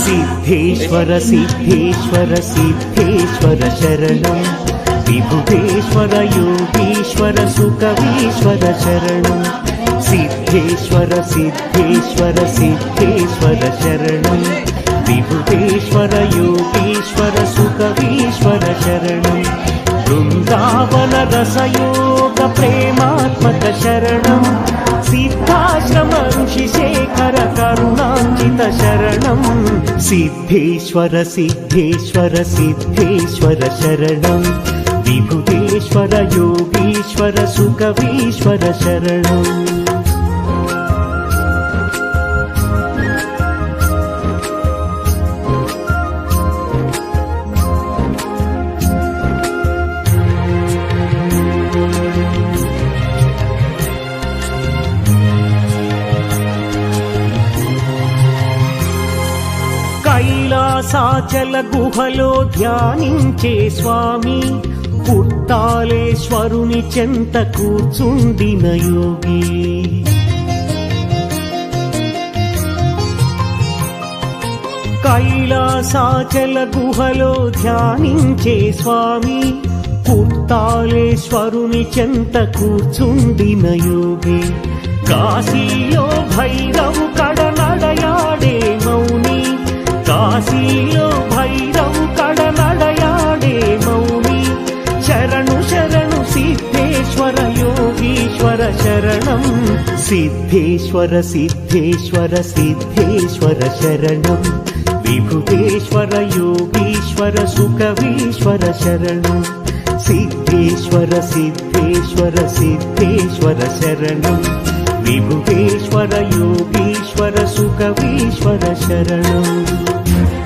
सिद्धेश्वर सिद्धेश्वर सिद्धेश्वर शरणं विभुतेश्वर योगीश्वर सुकवीश्वर शरणं सिद्धेश्वर सिद्धेश्वर सिद्धेश्वर शरणं विभुतेश्वर योगीश्वर सुकवीश्वर शरणं वृन्दावन रसयोग प्रेमात्मक शरणं सिद्धाश्रम ऋषिशेखर करुणाञ्चित शरणं सिद्धेश्वर सिद्धेश्वर सिद्धेश्वर शरणं विभुतेश्वर योगीश्वर सुकवीश्वर शरणं కైలాసాచల గుహలో ధ్యానించే స్వామి పుట్టాలేశ్వరుని చెంత కూర్చుండిన యోగి కైలాసాచల గుహలో ధ్యానించే స్వామి పుట్టాలేశ్వరుని చెంత కూర్చుండిన యోగి కాశీలో భైరవు కడ నడయాడే మౌని కాశీలో భైరవు కడ నడయాడే మౌని శరణు శరణు సిద్ధేశ్వర యోగీశ్వర శరణం సిద్ధేశ్వర సిద్ధేశ్వర సిద్ధేశ్వర శరణం విభుతేశ్వర యోగీశ్వర సుకవీశ్వర శరణం సిద్ధేశ్వర సిద్ధేశ్వర సిద్ధేశ్వర శరణం విభుతేశ్వర योगीश्वर सुकवीश्वर शरणं।